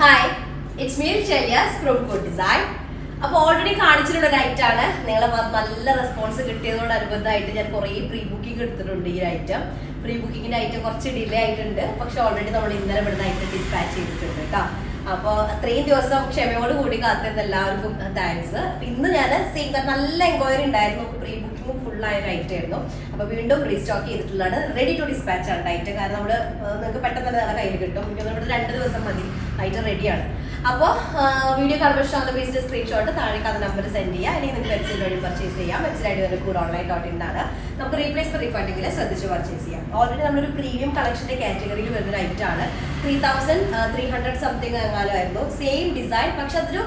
Hi, it's me ചെലിയാസ് from good design. അപ്പോൾ already കാണിച്ചിട്ടുള്ള ഒരു ഐറ്റാണ്. നിങ്ങളെ നല്ല റെസ്പോൺസ് കിട്ടിയതോടനുബന്ധമായിട്ട് ഞാൻ കുറേ പ്രീ ബുക്കിംഗ് എടുത്തിട്ടുണ്ട്. ഈ ഐറ്റം പ്രീ ബുക്കിങ്ങിന്റെ ഐറ്റം കുറച്ച് ഡിലേ ആയിട്ടുണ്ട്, പക്ഷെ ഓൾറെഡി നമ്മൾ ഇന്നലെ ഇവിടുന്ന് ഐറ്റം ഡിസ്പാച്ച് ചെയ്തിട്ടുണ്ട് കേട്ടോ. അപ്പോൾ അത്രയും ദിവസം ക്ഷമയോട് കൂടി കാത്തിരുന്ന എല്ലാവർക്കും താങ്ക്സ്. ഇന്ന് ഞാൻ നല്ല എൻക്വയറി ഉണ്ടായിരുന്നു. പ്രീ ബുക്കിംഗ് ഫുൾ ആയ ഒരു ഐറ്റം ആയിരുന്നു. അപ്പോൾ വീണ്ടും റീസ്റ്റോക്ക് ചെയ്തിട്ടുള്ളതാണ്. റെഡി ടു ഡിസ്പാച്ച് ആണ് ഐറ്റം. കാരണം നമ്മൾ നിങ്ങൾക്ക് പെട്ടെന്ന് തന്നെ നല്ല കയ്യിൽ കിട്ടും. ഇവിടെ 2 ദിവസം മതി, ഐറ്റം റെഡിയാണ്. അപ്പോൾ വീഡിയോ കാണുമ്പോൾ ഇഷ്ടമുള്ള ബേസിന്റെ സ്ക്രീൻഷോട്ട് താഴെ അത് നമ്പർ സെൻഡ് ചെയ്യുക. അല്ലെങ്കിൽ നിങ്ങൾക്ക് വെബ്സൈറ്റ് വഴി പർച്ചേസ് ചെയ്യാം. വെബ്സൈറ്റ് ഐഡി വരെ CoolOnline.in ആണ്. നമുക്ക് റീപ്ലേസ് റീഫണ്ടിങ്ങിൽ ശ്രദ്ധിച്ച് പർച്ചേസ് ചെയ്യാം. ഓൾറെഡി നമ്മളൊരു പ്രീമിയം കളക്ഷന്റെ കാറ്റഗറിയിൽ വരുന്ന ഒരു ഐറ്റം ആണ്. 3300 സംതിങ് എങ്ങാനുമായിരുന്നു. സെയിം ഡിസൈൻ, പക്ഷെ അതൊരു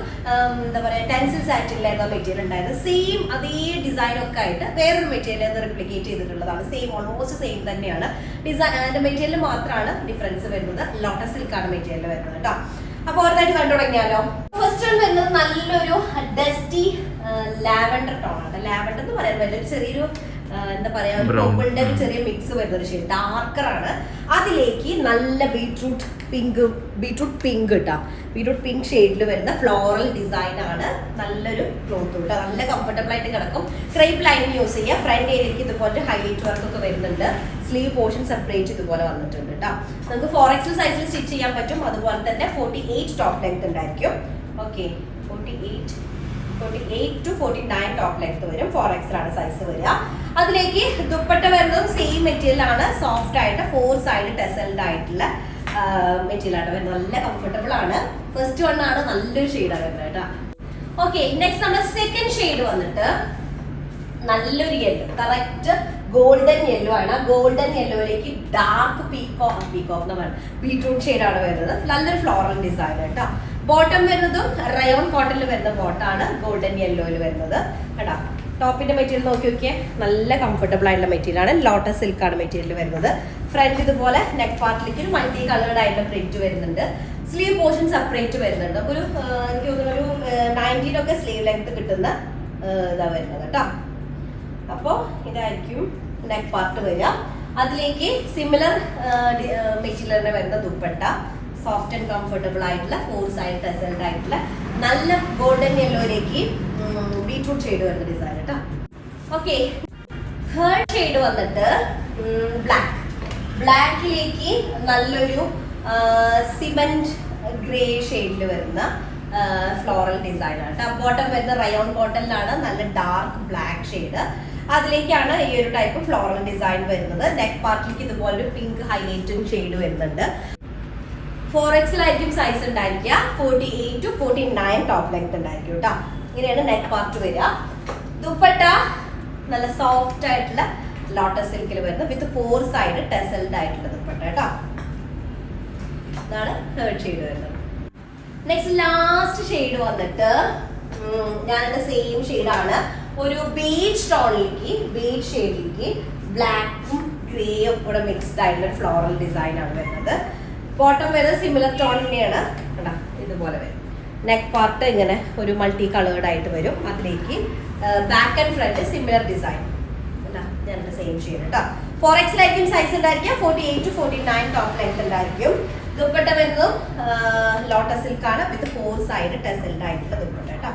എന്താ പറയുക ടെൻസിൽ സാറ്റിനിലായിരുന്നു മെറ്റീരിയൽ ഉണ്ടായത്. സെയിം അതേ ഡിസൈൻ ഒക്കെ ആയിട്ട് വേറൊരു മെറ്റീരിയൽ അത് റിപ്ലിക്കേറ്റ് ചെയ്തിട്ടുള്ളതാണ്. സെയിം ഓൾമോസ്റ്റ് സെയിം തന്നെയാണ്. ഡിസൈൻ അതിന്റെ മെറ്റീരിയൽ മാത്രമാണ് ഡിഫറൻസ് വരുന്നത്. ലോട്ടസ് സിൽക്കാണ് മെറ്റീരിയൽ വരുന്നത് കേട്ടോ. അപ്പൊ ഓരോന്നായിട്ട് കണ്ടു തുടങ്ങിയാലോ. ഫസ്റ്റ് വൺ വരുന്നത് നല്ലൊരു ഡസ്റ്റി ലാവൻഡർ ടോൺ ആണ്. ലാവൻഡർ എന്ന് പറയാൻ പറ്റില്ല, ചെറിയൊരു എന്താ പറയാ പർപ്പിളിന്റെ ഒരു ചെറിയ മിക്സ് വരുന്ന ഒരു ഷെയ്ഡ്, ഡാർക്കർ ആണ്. അതിലേക്ക് നല്ല ബീട്രൂട്ട് പിങ്ക് കിട്ടാം. ബീട്രൂട്ട് പിങ്ക് ഷെയ്ഡിൽ വരുന്ന ഫ്ലോറൽ ഡിസൈൻ ആണ്. നല്ലൊരു ക്ലോത്ത് കിട്ടുക, നല്ല കംഫർട്ടബിൾ ആയിട്ട് കിടക്കും. ക്രേപ്പ് ലൈനിങ് യൂസ് ചെയ്യുക. ഫ്രണ്ട് ഏരിയക്ക് ഇതുപോലെ ഹൈലൈറ്റ് വർക്ക് ഒക്കെ വരുന്നുണ്ട്. സ്ലീവ് പോർഷൻ സെപ്പറേറ്റ് ഇതുപോലെ വന്നിട്ടുണ്ട് കേട്ടോ. നമുക്ക് 4XL സൈസിൽ സ്റ്റിച്ച് ചെയ്യാൻ പറ്റും. അതുപോലെ തന്നെ 48 ടോപ്പ് ലെങ്ത് ഉണ്ടായിരിക്കും. ഓക്കെ, 48 to 49 ടോപ്പ് ലെങ്ത് വരും. 4XL ആണ് സൈസ് വരിക. അതിലേക്ക് ദുപ്പട്ട വരുന്നതും സെയിം മെറ്റീരിയൽ ആണ്. സോഫ്റ്റ് ആയിട്ട് 4 സൈഡ് ടെസൽഡ് ആയിട്ടുള്ള മെറ്റീരിയൽ ആണ് വരുന്നത്. നല്ല കംഫർട്ടബിൾ ആണ്. ഫസ്റ്റ് വൺ ആണ്, നല്ലൊരു ഷെയ്ഡാണ് വരുന്നത് കേട്ടോ. ഓക്കെ, നെക്സ്റ്റ് നമ്മുടെ സെക്കൻഡ് ഷെയ്ഡ് വന്നിട്ട് നല്ലൊരു യെല്ലോ, കറക്റ്റ് ഗോൾഡൻ യെല്ലോ ആണ്. ഗോൾഡൻ യെല്ലോയിലേക്ക് ഡാർക്ക് പീകോക്ക് ബീട്രൂട്ട് ഷെയ്ഡാണ് വരുന്നത്. നല്ലൊരു ഫ്ലോറൽ ഡിസൈൻ കേട്ടോ. ബോട്ടം വരുന്നതും റയോൺ കോട്ടണിൽ വരുന്ന ബോട്ടാണ്. ഗോൾഡൻ യെല്ലോയിൽ വരുന്നത് കേട്ടോ. ടോപ്പിന്റെ മെറ്റീരിയൽ നോക്കി നോക്കിയേ, നല്ല കംഫർട്ടബിൾ ആയിട്ടുള്ള മെറ്റീരിയൽ ആണ്. ലോട്ടസ് സിൽക്കാണ് മെറ്റീരിയൽ വരുന്നത്. ഫ്രണ്ട് ഇതുപോലെ നെക്ക് പാർട്ടിലേക്ക് ഒരു മൾട്ടി കളേർഡ് ആയിട്ടുള്ള പ്രിന്റ് വരുന്നുണ്ട്. സ്ലീവ് പോർഷൻ സെപ്പറേറ്റ് വരുന്നുണ്ട്. അപ്പോൾ എനിക്ക് തോന്നുന്നു ഒരു 19 ഒക്കെ സ്ലീവ് ലെങ്ത് കിട്ടുന്ന ഇതാ വരുന്നത് കേട്ടോ. അപ്പോൾ ഇതായിരിക്കും നെക്ക് പാർട്ട് വരിക. അതിലേക്ക് സിമിലർ മെറ്റീരിയലിന് വരുന്ന ദുപ്പട്ട, സോഫ്റ്റ് ആൻഡ് കംഫർട്ടബിൾ ആയിട്ടുള്ള 4 സൈഡ് ടെസൽഡ് ആയിട്ടുള്ള നല്ല ഗോൾഡൻ യെല്ലോയിലേക്ക് ബീട്രൂട്ട് ഷെയ്ഡ് വരുന്ന ഡിസൈൻ കേട്ടോ. ഓക്കെ, തേർഡ് ഷെയ്ഡ് വന്നിട്ട് ബ്ലാക്കിലേക്ക് നല്ലൊരു സിമന്റ് ഗ്രേ ഷെയ്ഡിൽ വരുന്ന ഫ്ലോറൽ ഡിസൈൻ ആണ് കേട്ടോ. ബോട്ടം വരുന്ന റയോൺ കോട്ടണിലാണ്. നല്ല ഡാർക്ക് ബ്ലാക്ക് ഷെയ്ഡ്. അതിലേക്കാണ് ഈ ഒരു ടൈപ്പ് ഫ്ലോറൽ ഡിസൈൻ വരുന്നത്. നെക്ക് പാർട്ടിലേക്ക് ഇതുപോലൊരു പിങ്ക് ഹൈലൈറ്റിംഗ് ഷെയ്ഡ് വരുന്നുണ്ട്. 4XL ആയിരിക്കും സൈസ് ഉണ്ടായിരിക്കുക. 48 to 49 ടോപ്പ് ലെങ്ത് ഉണ്ടായിരിക്കും കേട്ടോ. ഇങ്ങനെയാണ് നെക്ക് പാർട്ട് വരിക. ദുപ്പട്ട നല്ല സോഫ്റ്റ് ആയിട്ടുള്ള ലോട്ടസ് സിൽക്കിൽ വരുന്നത് വിത്ത് 4 സൈഡ് ടെസൽഡ് ആയിട്ടുള്ള ദുപ്പട്ട കേട്ടോ. ഇതാണ് തേർഡ് ഷെയ്ഡ് വരുന്നത്. നെക്സ്റ്റ് ലാസ്റ്റ് ഷെയ്ഡ് വന്നിട്ട് ഞാനെന്റെ സെയിം ഷെയ്ഡാണ്. ഒരു ബേജ് ഷെയ്ഡിലേക്ക് ബ്ലാക്കും ഗ്രേയും കൂടെ മിക്സ്ഡ് ആയിട്ടുള്ള ഫ്ലോറൽ ഡിസൈൻ ആണ് വരുന്നത്. ബോട്ടം വരുന്നത് സിമിലർ ടോൺ തന്നെയാണ് കേട്ടോ. ഇതുപോലെ വരും. നെക്ക് പാർട്ട് ഇങ്ങനെ ഒരു മൾട്ടി കളേർഡ് ആയിട്ട് വരും. അതിലേക്ക് back and front similar design ഞാൻ സെയിം ഷെയ്ഡ് കേട്ടോ. 4XL ആയിരിക്കും സൈസ് ഉണ്ടായിരിക്കും. 48 to 49 ടോപ്പ് ലെങ്ത് ഉണ്ടായിരിക്കും. ദുപ്പട്ട വരുന്നതും ലോട്ടസ് സിൽക്കാണ് വിത്ത് 4 സൈഡ് ടെസൽഡ് ആയിട്ടുള്ള ദുപ്പട്ട കേട്ടോ.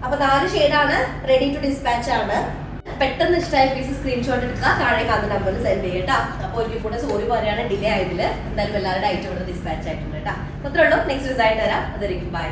അപ്പൊ 4 ഷെയ്ഡാണ്. റെഡി ടു ഡിസ്പാച്ച് ആണ്. പെട്ടെന്ന് ഇഷ്ടമായ പീസ് സ്ക്രീൻഷോട്ട് എടുക്കുക. താഴെ കാണുന്ന നമ്പറിൽ സെൻഡ് ചെയ്യട്ടോ. അപ്പോൾ ഒരിക്കൽ കൂടെ സോറി പറയാണ് ഡിലേ ആയതിൽ. എന്തായാലും എല്ലാവരുടെ ഐറ്റം ഇവിടെ ഡിസ്പാച്ച് ആയിട്ടുണ്ട് കേട്ടോ. അത്രേ ഉള്ളൂ. നെക്സ്റ്റ് ഡിസൈൻ തരാം. അതായിരിക്കും ബൈ.